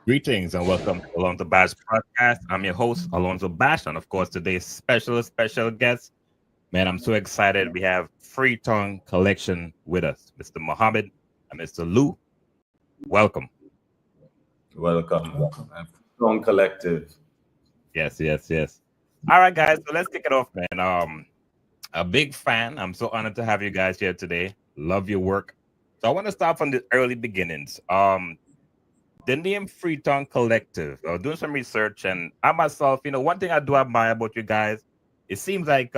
Greetings and welcome to AlonzoBash Podcast. I'm your host, AlonzoBash, and of course, today's special guest. Man, I'm so excited. We have Freetown Collection with us, Mr. Mohammed and Mr. Lou. Welcome. Welcome. Freetown Collective. Yes. All right, guys. So let's kick it off, man. A big fan. I'm so honored to have you guys here today. Love your work. So I want to start from the early beginnings. The name Freetown Collective. I was doing some research, and I myself, one thing I do admire about you guys, it seems like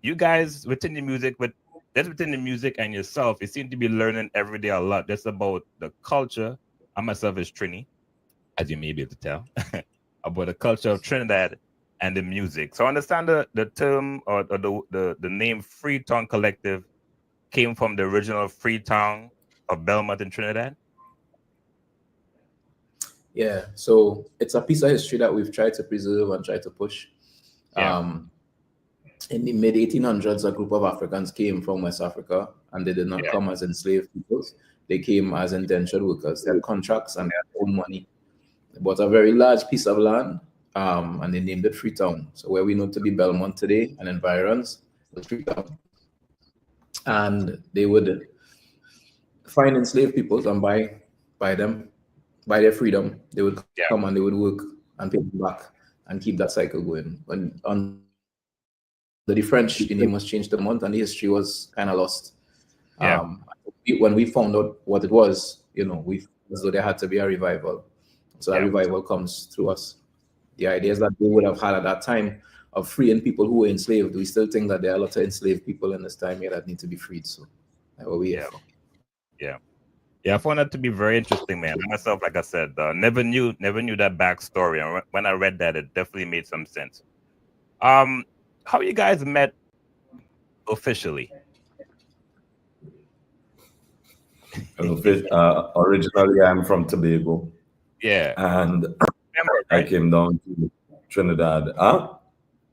you guys within the music, within the music and yourself, you seem to be learning every day a lot just about the culture. I myself is Trini, as you may be able to tell, about the culture of Trinidad and the music. So I understand the term or the name Freetown Collective came from the original Freetown of Belmont in Trinidad. Yeah, so it's a piece of history that we've tried to preserve and try to push. Yeah. In the mid 1800s, a group of Africans came from West Africa, and they did not come as enslaved peoples. They came as indentured workers. They had contracts and they had own money. They bought a very large piece of land, and they named it Freetown. So where we know to be Belmont today and environs was Freetown. And they would find enslaved peoples and buy them. By their freedom, they would come and they would work and pay them back and keep that cycle going. When on the French, the name was changed a month and the history was kind of lost. When we found out what it was, we as though there had to be a revival. So that revival comes through us. The ideas that they would have had at that time of freeing people who were enslaved, we still think that there are a lot of enslaved people in this time here that need to be freed. So that's what we have. Yeah, I found that to be very interesting, man. Myself, like I said, never knew that backstory, and when I read that, it definitely made some sense. How you guys met officially? Originally, I'm from Tobago. Yeah, and Pembroke, I right? came down to Trinidad.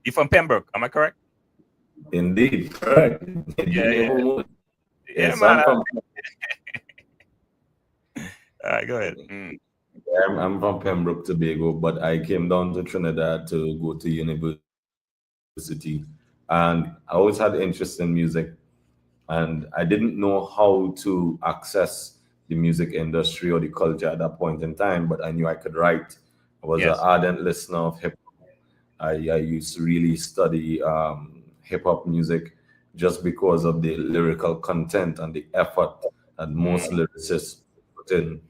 You from Pembroke? Am I correct? Indeed, correct. Yeah, Yes, man. I'm from. All right, go ahead. I'm from Pembroke, Tobago, but I came down to Trinidad to go to university, and I always had interest in music, and I didn't know how to access the music industry or the culture at that point in time, but I knew I could write. I was an ardent listener of hip hop. I used to really study hip hop music just because of the lyrical content and the effort that most lyricists put in.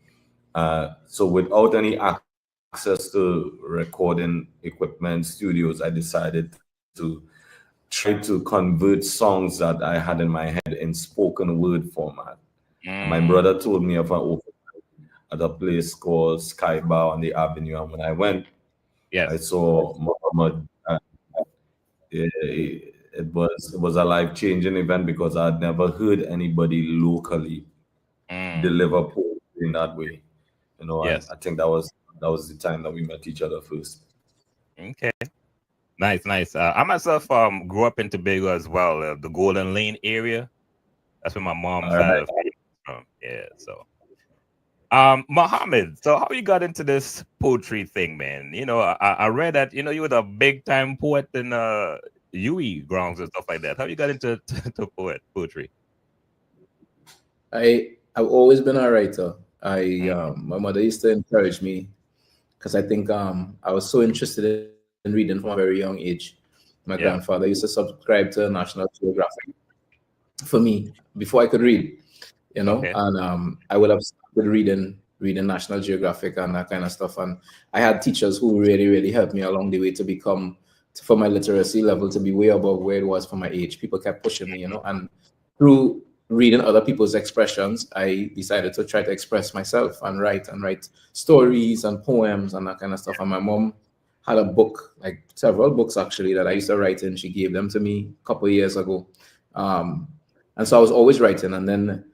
So without any access to recording equipment, studios, I decided to try to convert songs that I had in my head in spoken word format. My brother told me of an open at a place called Sky Bar on the Avenue, and when I went, I saw Muhammad. It was a life-changing event because I'd never heard anybody locally deliver poetry in that way. I think that was the time that we met each other first. Okay, nice. I myself grew up in Tobago as well, the Golden Lane area. That's where my mom's side of family is from. Yeah, so. Mohammed, so how you got into this poetry thing, man? I read that you were a big time poet in UE grounds and stuff like that. How you got into poetry? I've always been a writer. My mother used to encourage me because I think I was so interested in reading from a very young age. My grandfather used to subscribe to National Geographic for me before I could read, and I would have started reading National Geographic and that kind of stuff. And I had teachers who really helped me along the way to become, for my literacy level to be way above where it was for my age. People kept pushing me, and through reading other people's expressions, I decided to try to express myself and write stories and poems and that kind of stuff. And my mom had a book, like several books actually, that I used to write in. She gave them to me a couple of years ago. And so I was always writing. And then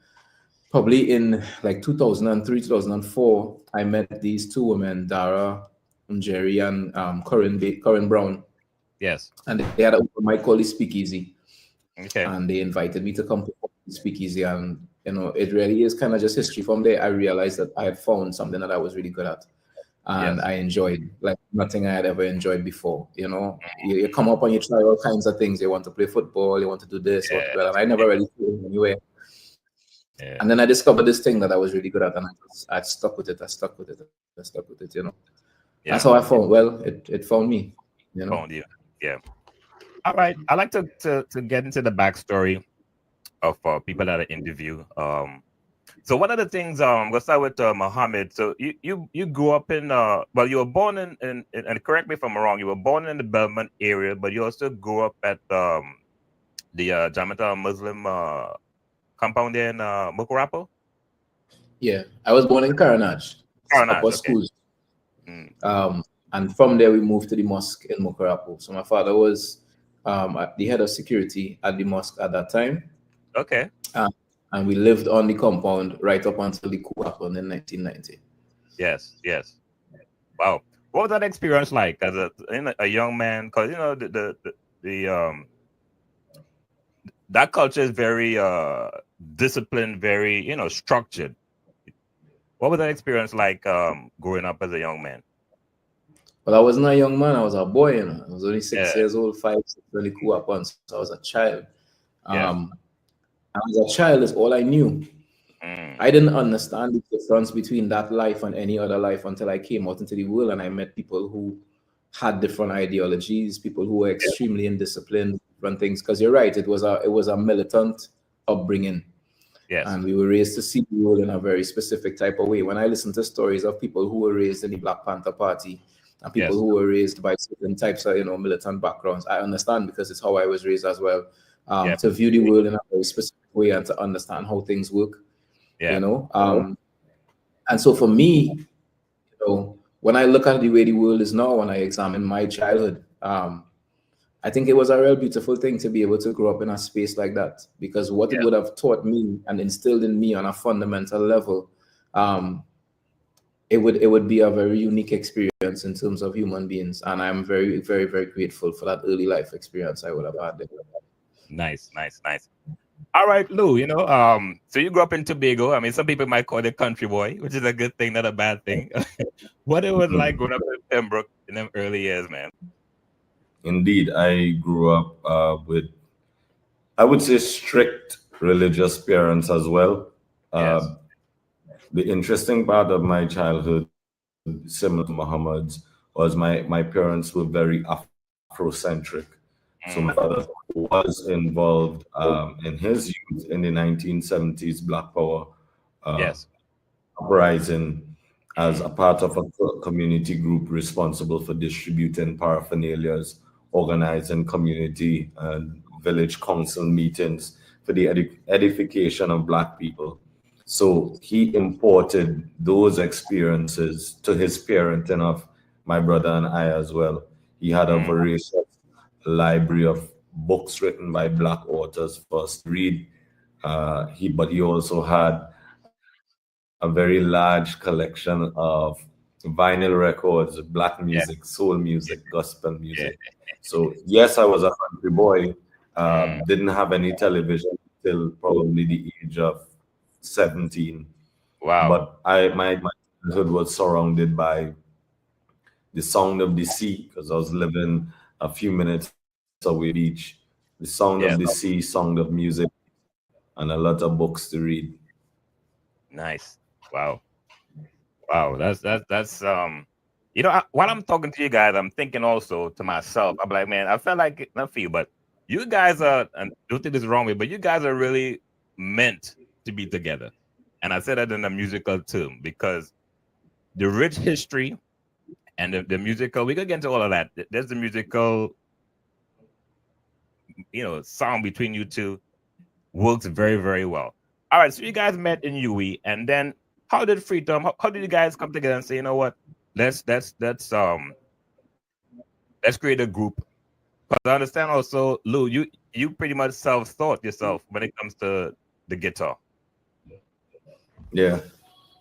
probably in like 2003, 2004, I met these two women, Dara and Jerry and Corinne Brown. Yes. And they had a mic called the Speakeasy. Okay. And they invited me to come to Speakeasy, and it really is kind of just history. From there, I realized that I had found something that I was really good at, and I enjoyed like nothing I had ever enjoyed before. You come up and you try all kinds of things. You want to play football, you want to do this, you want to do that, and I never really fit anywhere. Yeah. And then I discovered this thing that I was really good at, and I stuck with it. I stuck with it. Yeah. That's how I found. Well, it found me. Found you. Yeah. All right. I like to get into the backstory of people that I interview. So one of the things, we'll start with Muhammad. So you grew up in well, you were born in and correct me if I'm wrong, you were born in the Belmont area, but you also grew up at the Jamaica Muslim compound there in Mucurapo? Yeah, I was born in Caranage. Upper schools. And from there we moved to the mosque in Mucurapo. So my father was the head of security at the mosque at that time. Okay. And we lived on the compound right up until the coup happened in 1990. Yes. Wow. What was that experience like as a young man? Because that culture is very disciplined, very structured. What was that experience like growing up as a young man? Well, I wasn't a young man. I was a boy. I was only 6 years old, 5, 6 when the coup happened. So I was a child. As a child, is all I knew. I didn't understand the difference between that life and any other life until I came out into the world and I met people who had different ideologies, people who were extremely indisciplined, different things. Because you're right, it was a militant upbringing. Yes. And we were raised to see the world in a very specific type of way. When I listen to stories of people who were raised in the Black Panther Party and people who were raised by certain types of militant backgrounds, I understand because it's how I was raised as well. To view the world in a very specific way and to understand how things work. And so for me, when I look at the way the world is now, when I examine my childhood, I think it was a real beautiful thing to be able to grow up in a space like that, because what it would have taught me and instilled in me on a fundamental level, it would be a very unique experience in terms of human beings. And I'm very, very, very grateful for that early life experience I would have had there. Nice. All right, Lou, so you grew up in Tobago. I mean, some people might call it country boy, which is a good thing, not a bad thing. What it was like growing up in Pembroke in them early years, man? Indeed, I grew up with, I would say, strict religious parents as well. The interesting part of my childhood, similar to Muhammad's, was my parents were very Afrocentric. So my father was involved in his youth in the 1970s Black Power uprising as a part of a community group responsible for distributing paraphernalias, organizing community and village council meetings for the edification of Black people. So he imported those experiences to his parenting of my brother and I as well. He had a voracious library of books written by Black authors for us to read. But he also had a very large collection of vinyl records, Black music, soul music, gospel music. So yes, I was a country boy. Didn't have any television till probably the age of 17. Wow. But my childhood was surrounded by the sound of the sea, because I was living a few minutes away from the beach. The sound of the sea, sound of music, and a lot of books to read. Nice. Wow. That's while I'm talking to you guys, I'm thinking also to myself, I'm like, man, I felt like, not for you, but you guys are, and don't think this the wrong way, but you guys are really meant to be together. And I said that in a musical term, because the rich history and the musical, we could get into all of that. There's the musical, song between you two works very, very well. All right, so you guys met in UE, and then how did Freetown? How did you guys come together and say, you know what, let's create a group? Because I understand also, Lou, you pretty much self-taught yourself when it comes to the guitar. Yeah.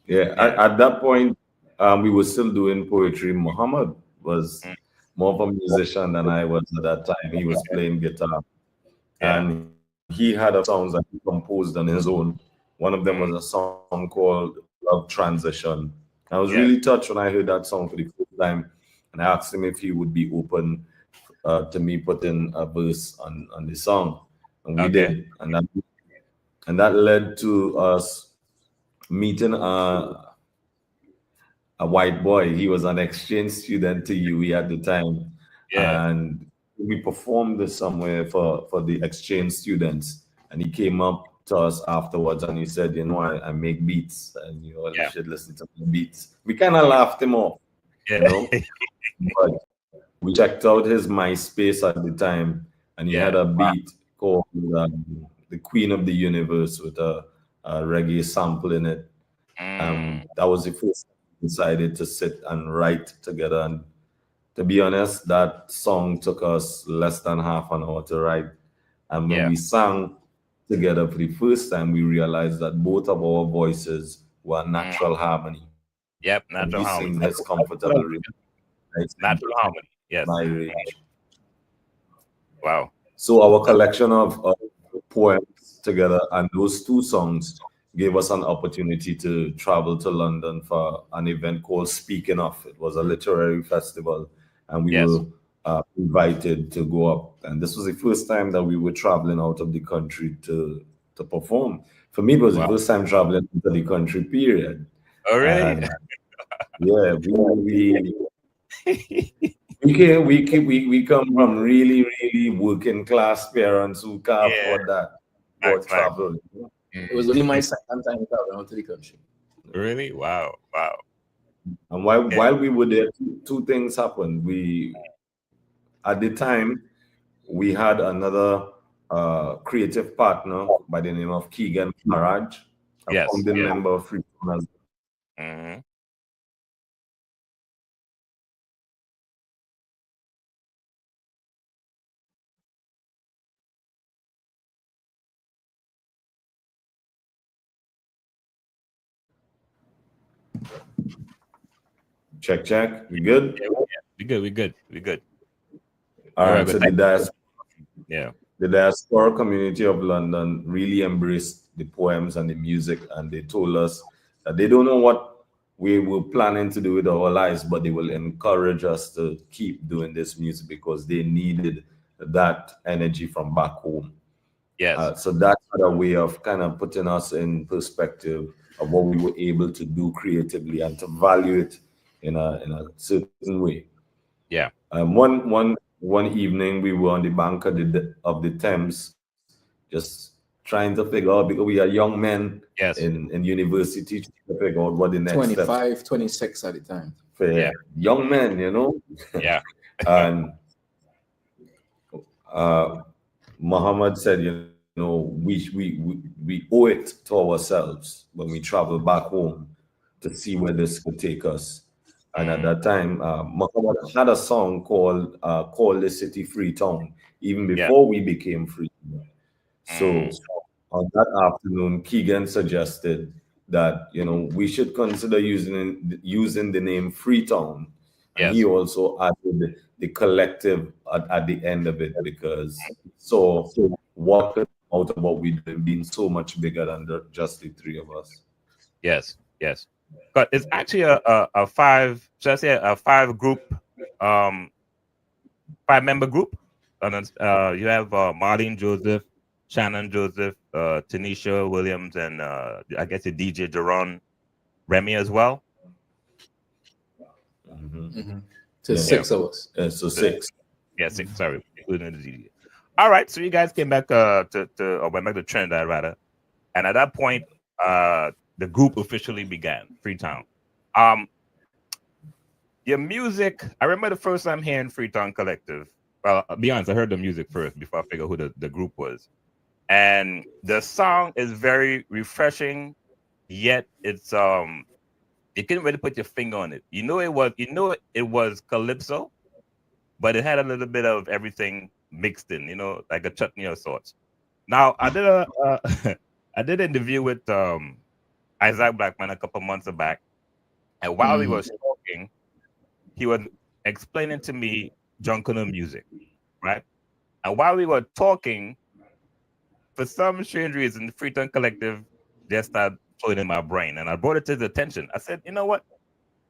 At that point, we were still doing poetry. Muhammad was more of a musician than I was at that time. He was playing guitar, and he had songs that he composed on his own One of them was a song called Love Transition. I was really touched when I heard that song for the first time, and I asked him if he would be open to me putting a verse on the song, and we did, and that led to us meeting a white boy. He was an exchange student to UE at the time, and we performed this somewhere for the exchange students, and he came up to us afterwards and he said, you know, I make beats and you should listen to my beats. We kind of laughed him off, you know, but we checked out his MySpace at the time, and he had a beat called The Queen of the Universe with a reggae sample in it. That was the first time we decided to sit and write together. And to be honest, that song took us less than half an hour to write. And when we sang together for the first time, we realized that both of our voices were natural harmony. Yep, natural harmony. We sing as comfortable. Natural harmony. Yes. My range. Wow. So our collection of poems together and those two songs gave us an opportunity to travel to London for an event called Speaking Of. It was a literary festival, and we were invited to go up. And this was the first time that we were traveling out of the country to perform. For me, it was the first time traveling into the country, period. Oh, really? We come from really, really working class parents who can't afford that or travel. It was only my second time traveling out to the country. Really? Wow. And while we were there, two things happened. At the time, we had another creative partner by the name of Keegan Farage, a founding member of Freetown. Check. We good? We good. All right. So the diaspora community of London really embraced the poems and the music, and they told us that they don't know what we were planning to do with our lives, but they will encourage us to keep doing this music because they needed that energy from back home. So that's a way of kind of putting us in perspective of what we were able to do creatively and to value it in a certain way. One evening we were on the bank of the Thames, just trying to figure out, because we are young men in university, to figure out what the next 25, steps. 26 at the time. Young men, you know. And Muhammad said, you know, we owe it to ourselves when we travel back home to see where this could take us. And at that time, Muhammad had a song called "Call the City Freetown," even before we became free. So on that afternoon, Keegan suggested that, you know, we should consider using the name Freetown. And he also added the collective at the end of it, because so what could come out of what we did being so much bigger than just the three of us. Yes. But it's actually a five group, 5-member group. And you have Marlene Joseph, Shannon Joseph, Tanisha Williams, and I guess the DJ Jerron Remy as well. So 6 of us. So 6. Yeah, 6. Sorry, including the DJ. All right, so you guys came back went back to Trinidad rather, and at that point, the group officially began, Freetown. Your music, I remember the first time hearing Freetown Collective. Well, I'll be honest, I heard the music first before I figured who the group was. And the song is very refreshing, yet it's you couldn't really put your finger on it. You know it was calypso, but it had a little bit of everything mixed in, you know, like a chutney of sorts. Now I did I did an interview with Isaac Blackman a couple months back, and while we was talking, he was explaining to me Junkanoo music, right? And while we were talking, for some strange reason, Freetown Collective just started flowing in my brain, and I brought it to his attention. I said, you know what?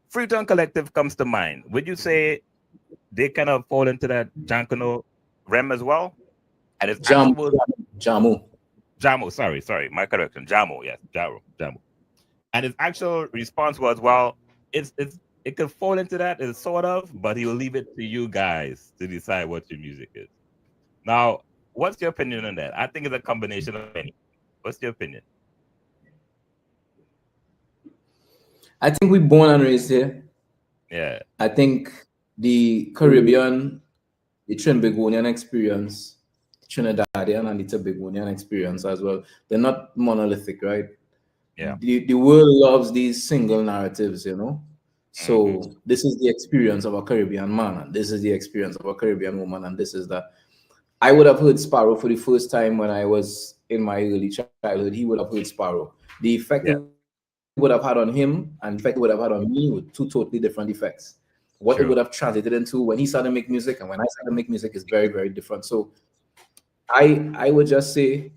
Freetown Collective comes to mind. Would you say they kind of fall into that Jankano realm as well? And it's Jamu. Sorry, my correction. Jamu, yes, Jamu. And his actual response was, well, it could fall into that, it's sort of, but he will leave it to you guys to decide what your music is. Now, what's your opinion on that? I think it's a combination of many. What's your opinion? I think we're born and raised here. Yeah. I think the Caribbean, the Trinbagonian experience, Trinidadian and the Tobagonian experience as well, they're not monolithic, right? Yeah. The world loves these single narratives, you know? So this is the experience of a Caribbean man, and this is the experience of a Caribbean woman, and this is that. I would have heard Sparrow for the first time when I was in my early childhood. He would have heard Sparrow. The effect it would have had on him and the effect it would have had on me were two totally different effects. What it would have translated into when he started to make music and when I started to make music is very, very different. So I would just say,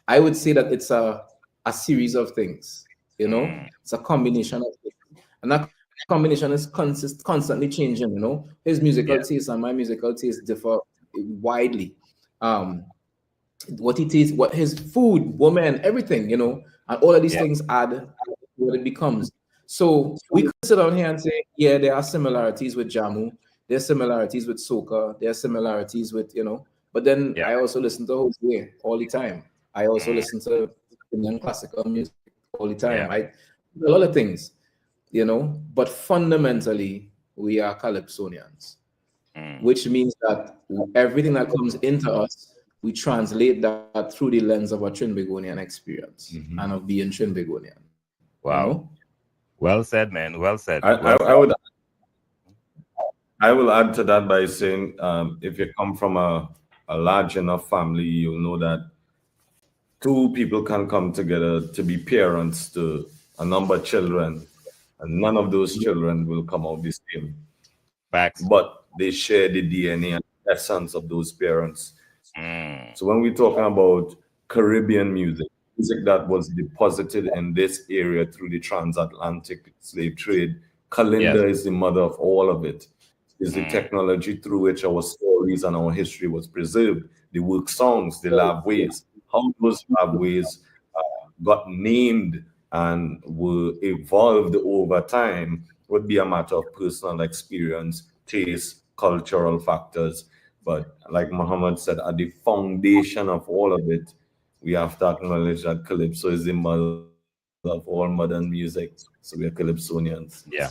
I would say that it's a series of things, you know? It's a combination of things. And that combination is constantly changing, you know? His musical taste and my musical taste differ widely. What he tastes, what his food, woman, everything, you know, and all of these things add to what it becomes. So we could sit down here and say, yeah, there are similarities with Jamu, there's similarities with soca, there are similarities with, you know, but then I also listen to Jose all the time. I also listen to Indian classical music all the time. A lot of things, you know, but fundamentally we are Calypsonians, which means that everything that comes into us, we translate that through the lens of a Trinbagonian experience and of being Trinbagonian. Wow. You know? Well said, man. Well said. I will add to that by saying, if you come from a large enough family, you'll know that two people can come together to be parents to a number of children, and none of those children will come out the same. Facts. But they share the DNA and essence of those parents. So when we're talking about Caribbean music that was deposited in this area through the transatlantic slave trade, Kalinda is the mother of all of it. It's the technology through which our stories and our history was preserved. The work songs, the lab ways, how those lab ways got named and were evolved over time would be a matter of personal experience, taste, cultural factors. But like Muhammad said, at the foundation of all of it, we have to acknowledge that Calypso is the mother of all modern music. So we are Calypsonians. Yeah.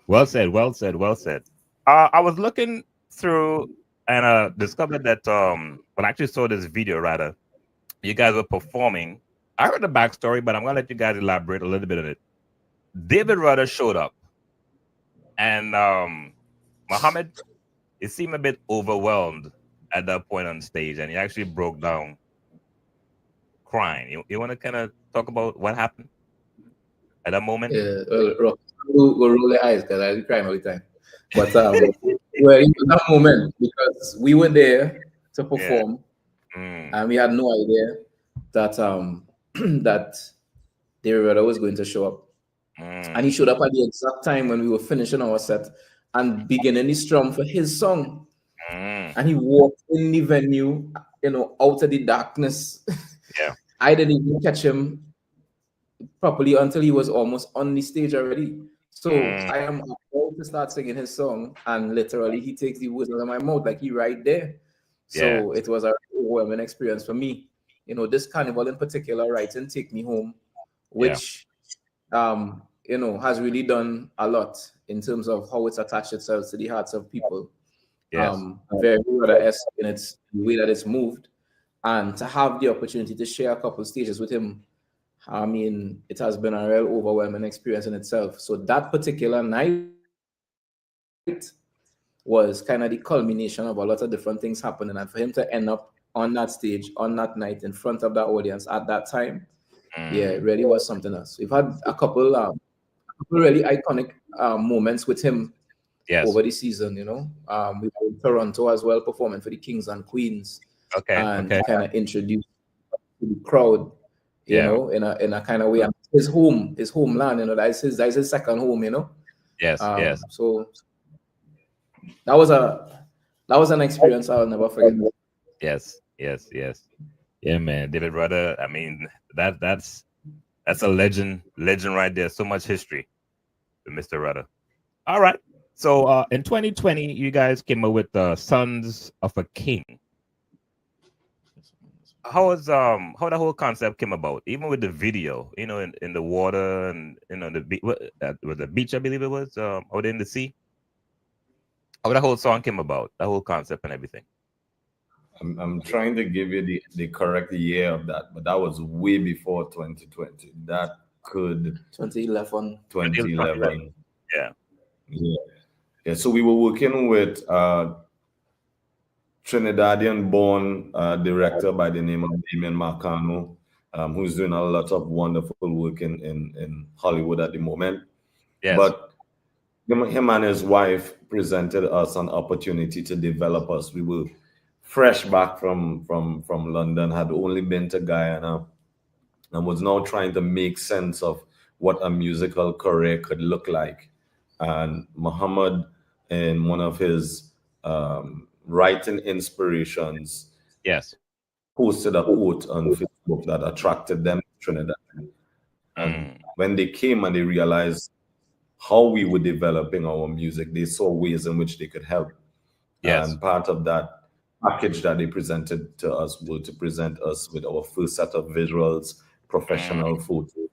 Well said. Well said. Well said. I was looking through and discovered that when I actually saw this video, rather, you guys were performing. I heard the backstory, but I'm gonna let you guys elaborate a little bit on it. David Rudder showed up, and Muhammad, he seemed a bit overwhelmed at that point on stage, and he actually broke down crying. You want to kind of talk about what happened at that moment? Yeah, we'll roll the eyes because I was crying all the time. But well, in that moment, because we were there to perform, and we had no idea that that David Rudder was going to show up. And he showed up at the exact time when we were finishing our set and beginning the strum for his song. And he walked in the venue, you know, out of the darkness. Yeah. I didn't even catch him properly until he was almost on the stage already. So I am about to start singing his song, and literally he takes the words out of my mouth, like he right there. So it was a overwhelming experience for me. You know, this carnival in particular, writing Take Me Home, which you know, has really done a lot in terms of how it's attached itself to the hearts of people. Very Rudder-esque in its the way that it's moved. And to have the opportunity to share a couple stages with him, I mean, it has been a real overwhelming experience in itself. So that particular night was kind of the culmination of a lot of different things happening. And for him to end up on that stage, on that night, in front of that audience at that time, it really was something else. We've had a couple really iconic moments with him over the season, you know. We were in Toronto as well, performing for the Kings and Queens. And kind of introduced to the crowd you know, in a kind of way. And his homeland, you know, that's his second home, you know. Yes, yes. So that was an experience I'll never forget. Yes. Yeah, man. David Rudder. I mean, that's a legend right there. So much history with Mr. Rudder. All right. So in 2020, you guys came up with Sons of a King. How the whole concept came about? Even with the video, you know, in the water and you know the beach, was the beach, I believe it was, out in the sea. How the whole song came about, the whole concept and everything. I'm trying to give you the correct year of that, but that was way before 2020. That could 2011. 2011. Yeah. Yeah. So we were working with Trinidadian born director by the name of Damien Marcano, who's doing a lot of wonderful work in Hollywood at the moment. Yes. But him and his wife presented us an opportunity to develop us. We were fresh back from London, had only been to Guyana, and was now trying to make sense of what a musical career could look like. And Muhammad, in one of his writing inspirations, Yes, posted a quote on Facebook that attracted them to Trinidad. And when they came and they realized how we were developing our music, they saw ways in which they could help. Yes. And part of that package that they presented to us were to present us with our first set of visuals, professional photos.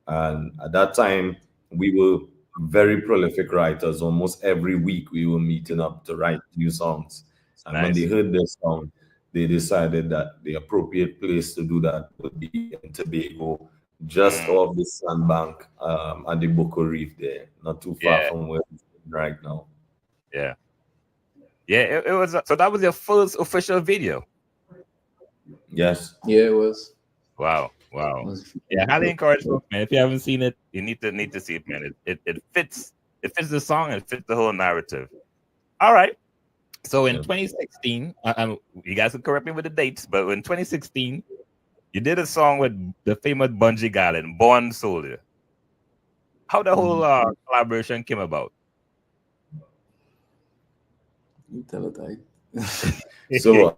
And at that time, we were very prolific writers. Almost every week, we were meeting up to write new songs. And when they heard this song, they decided that the appropriate place to do that would be in Tobago, just off the sandbank at the Boko Reef there, not too far from where we're right now. Yeah. Yeah, it was. So that was your first official video. Yes. Yeah, it was. Wow. Yeah, highly encouraged, man. If you haven't seen it, you need to see it, man. It fits the song and fits the whole narrative. All right. So in 2016, you guys can correct me with the dates, but in 2016, you did a song with the famous Bunji Garlin, Born Soldier. How the whole collaboration came about? You tell it, So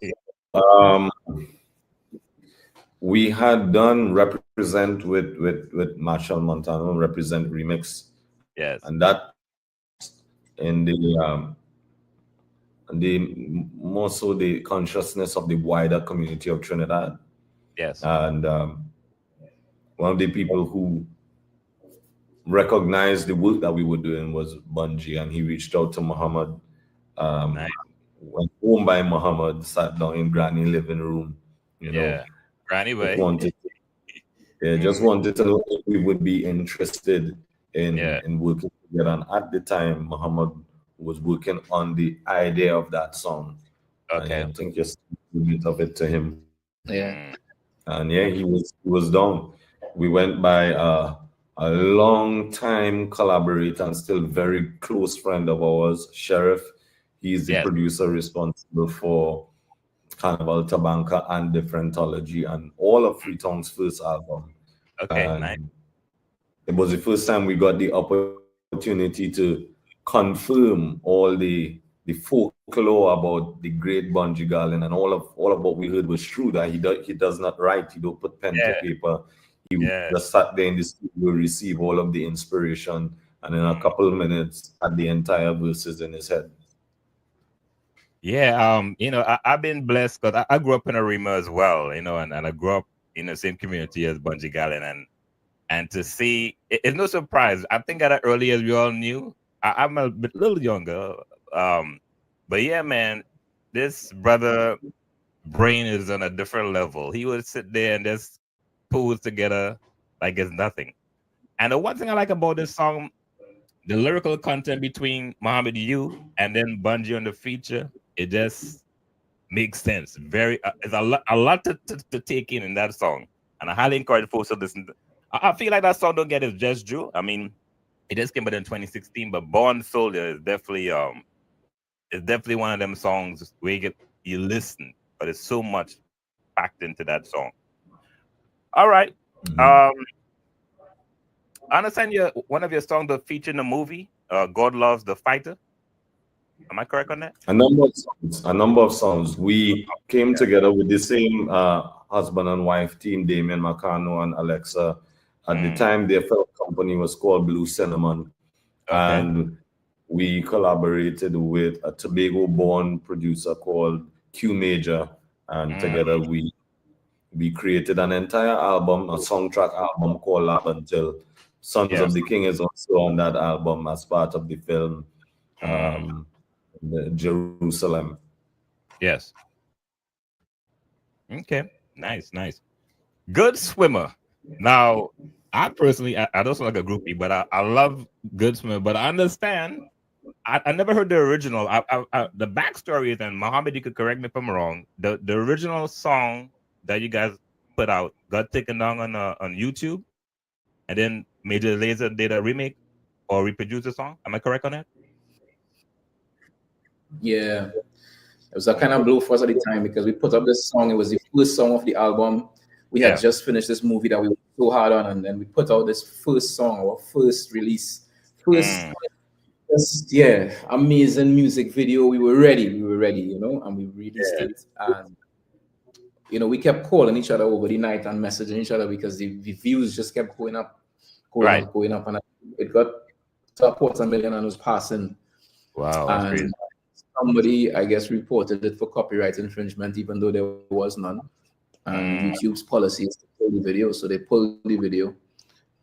we had done Represent with Marshall Montano, Represent Remix. Yes. And that in the more so the consciousness of the wider community of Trinidad. Yes. And one of the people who recognized the work that we were doing was Bunji, and he reached out to Muhammad. Went home by Muhammad, sat down in Granny living room, you know. Granny way. Just wanted to know if we would be interested in working together. And at the time, Muhammad was working on the idea of that song. Okay. And I think just a bit of it to him. Yeah. And he was down. We went by a long time collaborator and still very close friend of ours, Sheriff. He's the producer responsible for Carnival Tabanka and Differentology and all of Freetown's first album. Okay, nice. It was the first time we got the opportunity to confirm all the folklore about the great Bunji Garlin, and all of what we heard was true, that he does not write, he don't put pen to paper. He just sat there in the studio, receive all of the inspiration, and in a couple of minutes had the entire verses in his head. Yeah, you know, I've been blessed because I grew up in Arima as well, you know, and I grew up in the same community as Bunji Garlin, and to see, it's no surprise. I think at an early as we all knew, I'm a little younger, but yeah, man, this brother brain is on a different level. He would sit there and just pull together like it's nothing. And the one thing I like about this song, the lyrical content between Muhammad You and then Bunji on the feature, it just makes sense. Very, it's a lot to take in that song, and I highly encourage folks to listen. I feel like that song don't get its just due. I mean, it just came out in 2016, but Born Soldier is definitely one of them songs where you listen, but it's so much packed into that song. All right, I understand one of your songs that feature in the movie, God Loves the Fighter. Am I correct on that? A number of songs. A number of songs. We came together with the same husband and wife team, Damien Macano and Alexa. At the time, their first company was called Blue Cinnamon, and we collaborated with a Tobago-born producer called Q Major, and together we created an entire album, a soundtrack album called Lab Until. Sons of the King is also on that album as part of the film. The Jerusalem. Yes. Okay. Nice. Good swimmer. Now, I personally, I don't sound like a groupie, but I love Good Swimmer. But I understand. I never heard the original. The backstory is, and Muhammad, you could correct me if I'm wrong. The original song that you guys put out got taken down on YouTube, and then Major Lazer did a remake or reproduced the song. Am I correct on that? Yeah, it was a kind of blow for us at the time because we put up this song. It was the first song of the album. We had just finished this movie that we worked so hard on, and then we put out this first song, our first release. Amazing music video. We were ready, and we released it. And we kept calling each other over the night and messaging each other because the views just kept going up, and it got to a 250,000 and was passing. Wow, that's crazy. Somebody, I guess, reported it for copyright infringement, even though there was none. And YouTube's policy is to pull the video, so they pulled the video,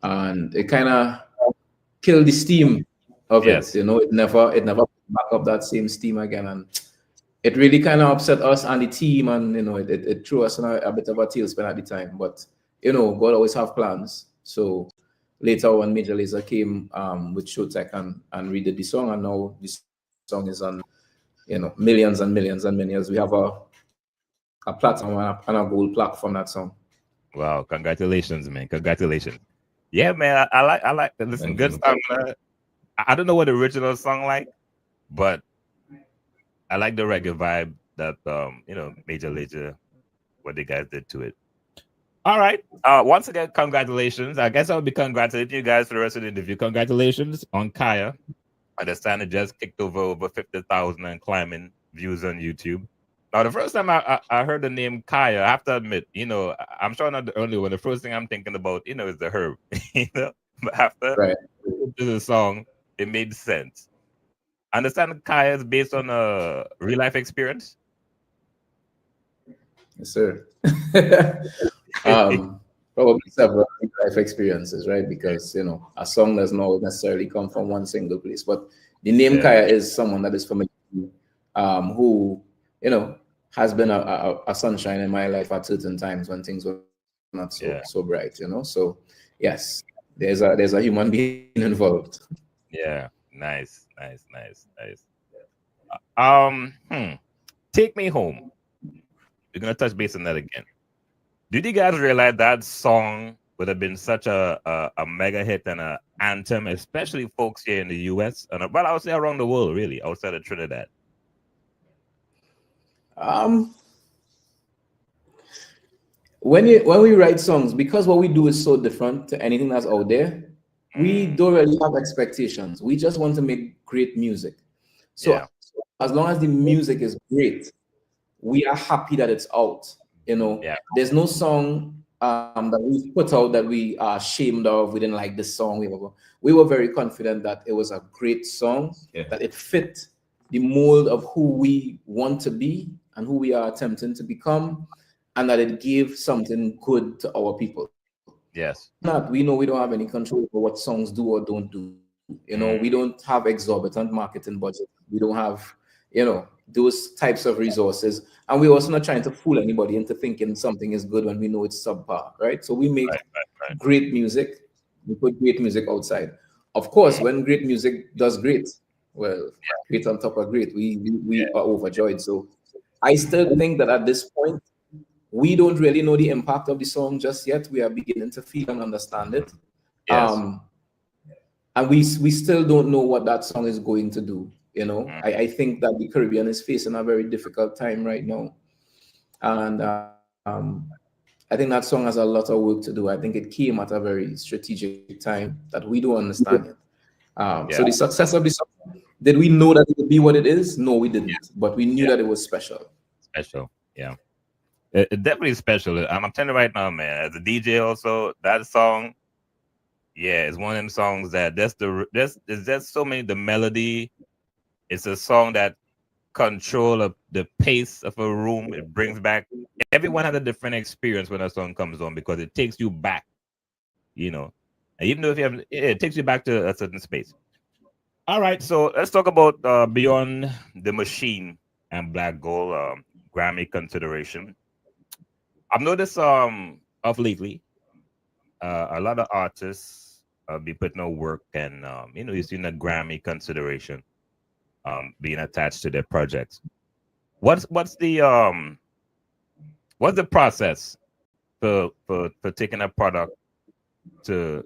and it kind of killed the steam of it. It never back up that same steam again, and it really kind of upset us and the team, and it threw us in a bit of a tailspin at the time. But God always have plans. So later, when Major Lazer came with Showtech and redid the song, and now this song is on millions and millions and millions. We have a platinum and a gold plaque from that song. Wow, congratulations, man. Congratulations. Yeah, man. I like listen, good stuff. I don't know what the original song like, but I like the reggae vibe that Major Lazer, what the guys did to it. All right. Once again, congratulations. I guess I'll be congratulating you guys for the rest of the interview. Congratulations on Kaya. I understand it just kicked over 50,000 and climbing views on YouTube. Now, the first time I heard the name Kaya, I have to admit, I'm sure I'm not the only one. The first thing I'm thinking about, is the herb. But after the song, it made sense. I understand Kaya is based on a real life experience. Yes, sir. Probably several life experiences, right? Because a song does not necessarily come from one single place. But the name Kaya is someone that is familiar, who has been a sunshine in my life at certain times when things were not so bright. So yes, there's a human being involved. Yeah, nice. Take Me Home. We're gonna touch base on that again. Did you guys realize that song would have been such a mega hit and an anthem, especially folks here in the US, and I would say around the world, really, outside of Trinidad? When we write songs, because what we do is so different to anything that's out there, we don't really have expectations. We just want to make great music. So as long as the music is great, we are happy that it's out. There's no song that we've put out that we are ashamed of. We didn't like this song. We were very confident that it was a great song, that it fit the mold of who we want to be and who we are attempting to become, and that it gave something good to our people. Yes. We know we don't have any control over what songs do or don't do. We don't have exorbitant marketing budget. We don't have, those types of resources. And we're also not trying to fool anybody into thinking something is good when we know it's subpar, right? So we make great music. We put great music outside. Of course, when great music does great, great on top of great, we are overjoyed. So I still think that at this point, we don't really know the impact of the song just yet. We are beginning to feel and understand it. Yes. And we still don't know what that song is going to do. I think that the Caribbean is facing a very difficult time right now. And I think that song has a lot of work to do. I think it came at a very strategic time that we don't understand yet. So the success of the song, did we know that it would be what it is? No, we didn't. But we knew that it was special. Special, yeah. It definitely special. I'm telling you right now, man. As a DJ, also that song, yeah, it's one of them songs that there's so many. The melody, it's a song that control of the pace of a room. It brings back. Everyone has a different experience when a song comes on because it takes you back. You know, and even though if you have, it takes you back to a certain space. All right, so let's talk about Beyond the Machine and Black Gold Grammy consideration. I've noticed of lately a lot of artists be putting out work and you're seeing the Grammy consideration being attached to their projects. What's the process for taking a product to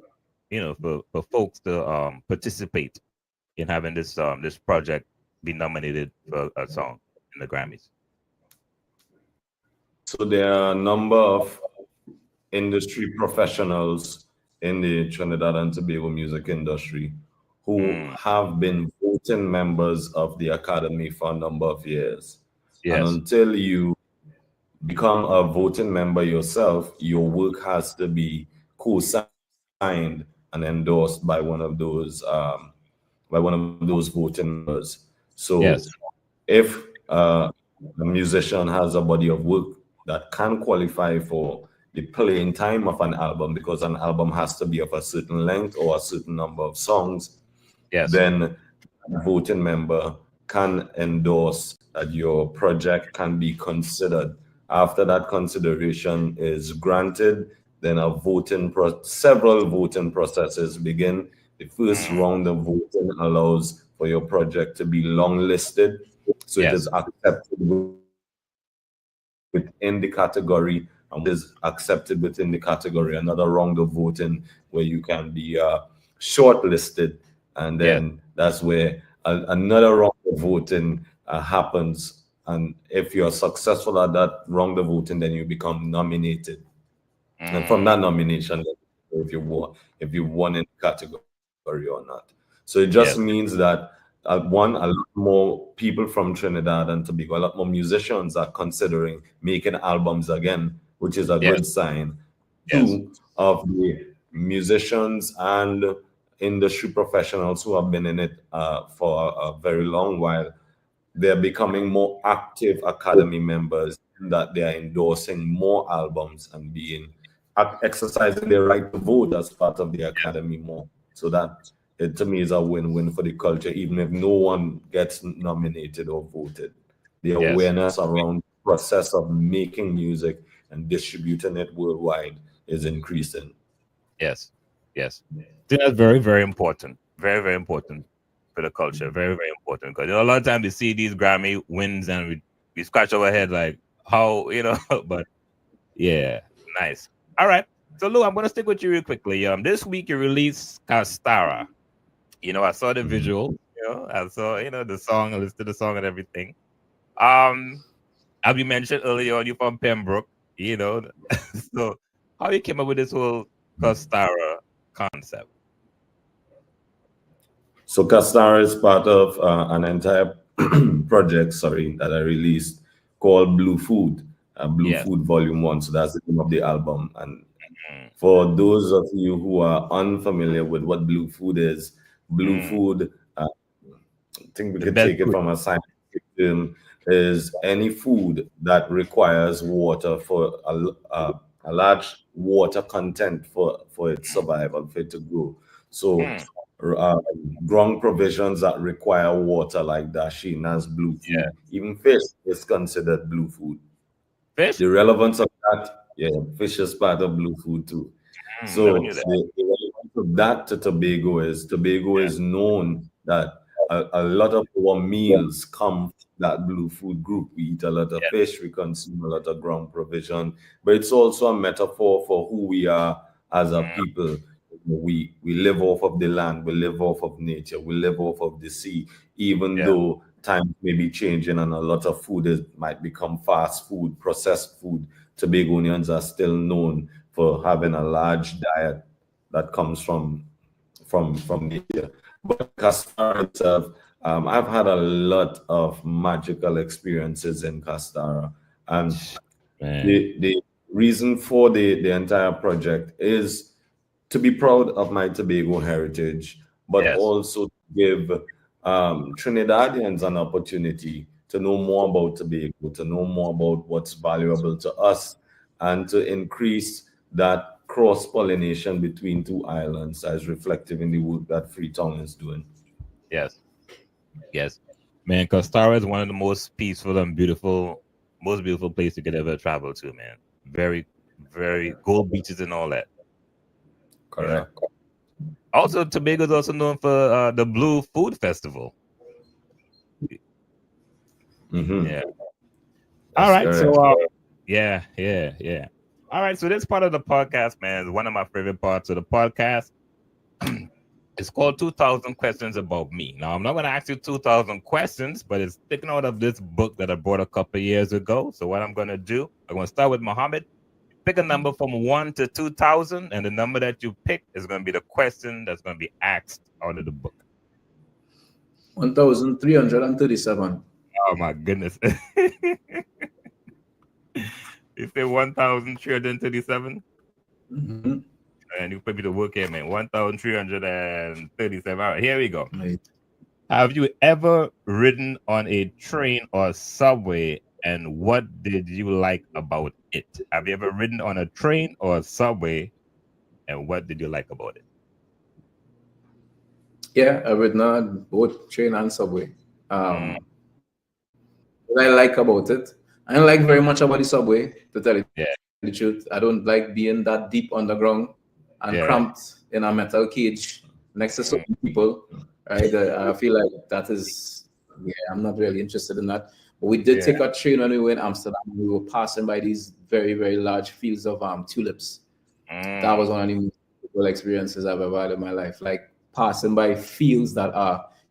for folks to participate in having this project be nominated for a song in the Grammys? So there are a number of industry professionals in the Trinidad and Tobago music industry who have been voting members of the Academy for a number of years. Yes. And until you become a voting member yourself, your work has to be co-signed and endorsed by one of those voting members. So if a musician has a body of work that can qualify for the playing time of an album, because an album has to be of a certain length or a certain number of songs, then a voting member can endorse that your project can be considered. After that consideration is granted, then several voting processes begin. The first round of voting allows for your project to be long listed, so it is accepted within the category, and is accepted within the category. Another round of voting where you can be shortlisted, and then that's where another round of voting happens. And if you're successful at that round of voting, then you become nominated. And from that nomination, if you won in the category or not. So it just means that a lot more people from Trinidad and Tobago, a lot more musicians are considering making albums again, which is a good sign. Two, of the musicians and industry professionals who have been in it for a very long while, they're becoming more active Academy members, in that they are endorsing more albums and exercising their right to vote as part of the Academy more. So that, it to me, is a win-win for the culture, even if no one gets nominated or voted. The awareness around the process of making music and distributing it worldwide is increasing. Yes. I think that's very, very important. Very, very important for the culture. Very, very important. Because a lot of times we see these Grammy wins and we scratch our head like, how, but yeah, nice. All right. So Lou, I'm gonna stick with you real quickly. This week you released Castara. I saw the visual, I saw, the song, I listened to the song and everything. As we mentioned earlier on, you're from Pembroke, so how you came up with this whole Castara concept? So Castara is part of an entire project, that I released called BLUEFOOD, BLUEFOOD Volume 1. So that's the name of the album. And for those of you who are unfamiliar with what BLUEFOOD is, BLUEFOOD, I think we could take it from a scientific term, is any food that requires water for a large water content for its survival, for it to grow. So ground provisions that require water, like dasheen, as BLUEFOOD. Even fish is considered BLUEFOOD. Fish? The relevance of that, fish is part of BLUEFOOD too. So the relevance of that to Tobago is known that a lot of our meals come from that BLUEFOOD group. We eat a lot of fish, we consume a lot of ground provision, but it's also a metaphor for who we are as a people. We live off of the land, we live off of nature, we live off of the sea, even though times may be changing, and a lot of food might become fast food, processed food. Tobagonians are still known for having a large diet that comes from nature. But Castara itself, I've had a lot of magical experiences in Castara, and the reason for the entire project is to be proud of my Tobago heritage, but also to give Trinidadians an opportunity to know more about Tobago, to know more about what's valuable to us, and to increase that cross-pollination between two islands, as reflective in the work that Freetown is doing. Yes. Man, Castara is one of the most peaceful and most beautiful place you could ever travel to, man. Very, very gold beaches and all that. Correct. You know? Also, Tobago is also known for the Blue Food Festival. Mm-hmm. Yeah. That's all right. correct. So, yeah. All right. So this part of the podcast, man, is one of my favorite parts of the podcast. It's called 2,000 Questions About Me. Now, I'm not going to ask you 2,000 questions, but it's taken out of this book that I bought a couple of years ago. So what I'm going to do, I'm going to start with Muhammad. Pick a number from 1 to 2,000, and the number that you pick is going to be the question that's going to be asked out of the book. 1,337. Oh, my goodness. You say 1,337? Mm-hmm. And you put me to work here, man. 1,337. All right, here we go. Right. Have you ever ridden on a train or subway, and what did you like about it? Have you ever ridden on a train or a subway, and what did you like about it? Yeah, I've ridden on both train and subway. What I like about it, I don't like very much about the subway, to tell you the truth. I don't like being that deep underground and cramped in a metal cage next to so many people. Right? I feel like that is, I'm not really interested in that. But we did take a train when we were in Amsterdam. We were passing by these very, very large fields of tulips. That was one of the most beautiful experiences I've ever had in my life. Like passing by fields that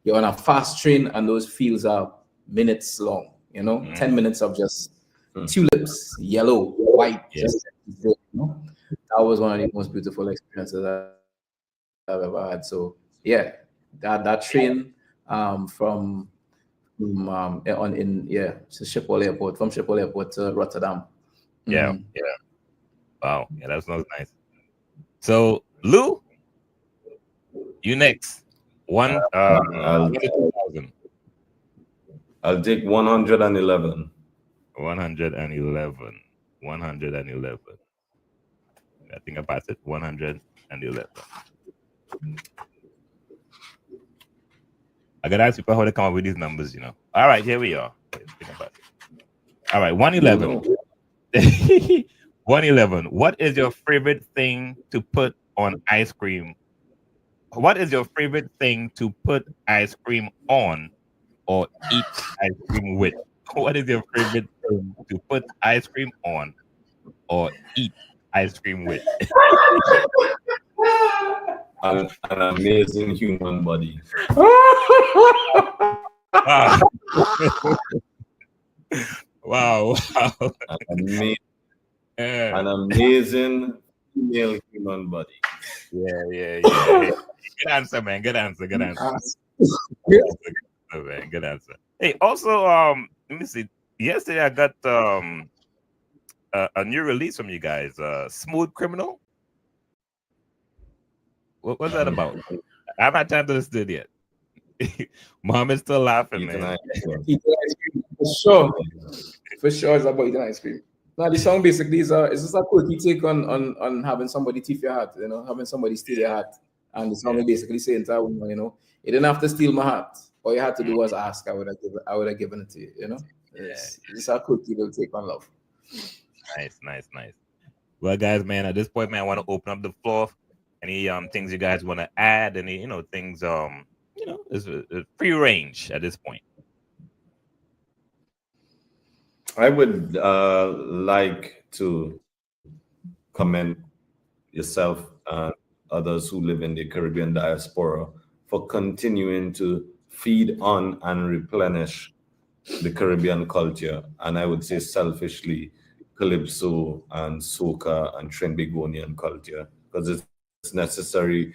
you're on a fast train and those fields are minutes long, 10 minutes of just tulips, yellow, white. That was one of the most beautiful experiences I've ever had. So yeah, that train from Schiphol Airport, from Schiphol Airport to Rotterdam. Yeah. Wow, that sounds nice. So Lou, you next. I'll take 111. 111. 111. I think I passed it. 111. I gotta ask people how they come up with these numbers, All right, here we are. All right, 111. 111. What is your favorite thing to put on ice cream? What is your favorite thing to put ice cream on or eat ice cream with? What is your favorite thing to put ice cream on or eat ice cream with? An amazing human body. Wow. An amazing female human body. Yeah. Good answer, man. Good answer. Good answer. Hey, also, let me see. Yesterday I got a new release from you guys, Smooth Criminal. What was that about? I haven't had time to listen to it yet. Mohammed's still laughing, man. Eating ice cream, for sure. For sure, it's about eating ice cream. Now, the song basically is just a quirky take on having somebody thief your heart, having somebody steal your heart. And the song is basically saying to a woman, you didn't have to steal my heart. All you had to do was ask. I would have given it to you. It's a quirky little take on love. Nice. Well, guys, man, at this point, man, I want to open up the floor. Any things you guys want to add? Any things it's free range at this point. I would like to commend yourself and others who live in the Caribbean diaspora for continuing to feed on and replenish the Caribbean culture, and I would say selfishly calypso and soca and Trinbagonian culture, because it's necessary.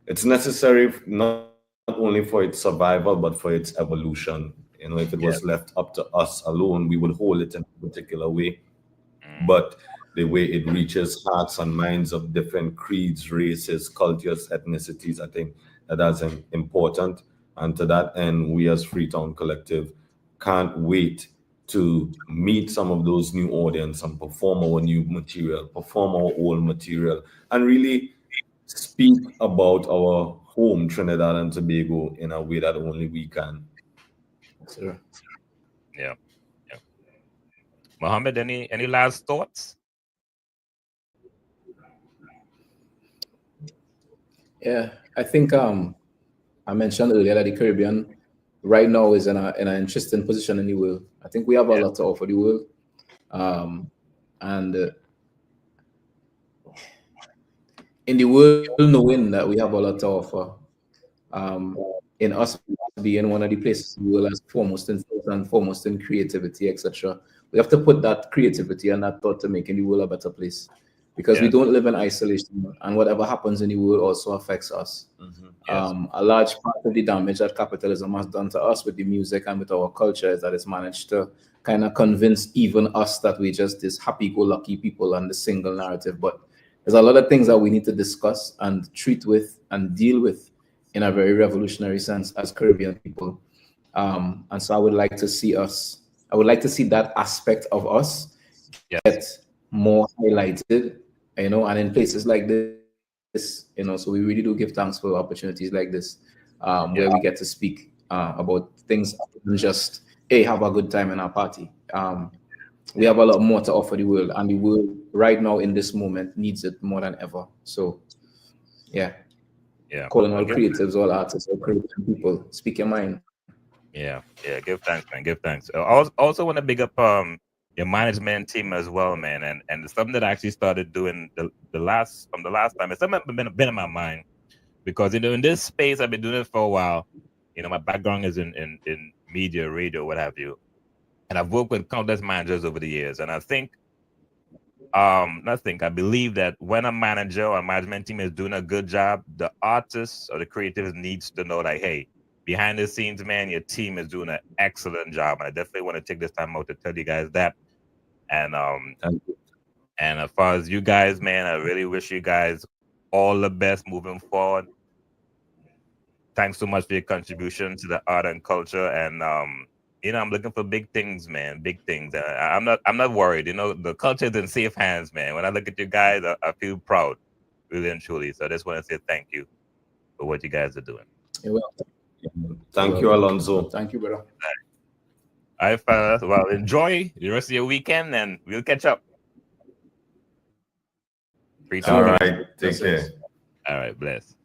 It's necessary not only for its survival but for its evolution. You know, if it was left up to us alone, we would hold it in a particular way. But the way it reaches hearts and minds of different creeds, races, cultures, ethnicities, I think that's important. And to that end, we as Freetown Collective can't wait to meet some of those new audience and perform our new material, perform our old material, and really speak about our home, Trinidad and Tobago, in a way that only we can. Sure. Yeah. Mohammed, any last thoughts? Yeah, I think I mentioned earlier that the Caribbean right now is in an interesting position in the world. I think we have a lot to offer the world, and in the world, knowing that we have a lot to offer, in us being one of the places in the world as foremost in creativity, etc. We have to put that creativity and that thought to making the world a better place, because we don't live in isolation, and whatever happens in the world also affects us. A large part of the damage that capitalism has done to us with the music and with our culture is that it's managed to kind of convince even us that we're just this happy-go-lucky people and the single narrative. But there's a lot of things that we need to discuss and treat with and deal with in a very revolutionary sense as Caribbean people. And so I would like to see that aspect of us get more highlighted, you know, and in places like this, you know, so we really do give thanks for opportunities like this, where we get to speak about things than just, hey, have a good time in our party. We have a lot more to offer the world, and the world right now in this moment needs it more than ever. So, calling all creatives, all artists, all Caribbean people, speak your mind. Yeah, give thanks, man. Give thanks. I also want to big up your management team as well, man. And something that I actually started doing the last time. It's something that's been in my mind, because in this space I've been doing it for a while. You know, my background is in media, radio, what have you, and I've worked with countless managers over the years. And I believe that when a manager or a management team is doing a good job, the artists or the creatives needs to know that, hey, behind the scenes, man, your team is doing an excellent job. And I definitely want to take this time out to tell you guys that. And as far as you guys, man, I really wish you guys all the best moving forward. Thanks so much for your contribution to the art and culture. And you know, I'm looking for big things, man. Big things. I'm not worried. You know, the culture is in safe hands, man. When I look at you guys, I feel proud, really and truly. So I just want to say thank you for what you guys are doing. You're welcome. Thank you, Alonzo. Thank you, brother. All right, fellas. Well, enjoy the rest of your weekend, and we'll catch up. All right. Take care. All right. Bless.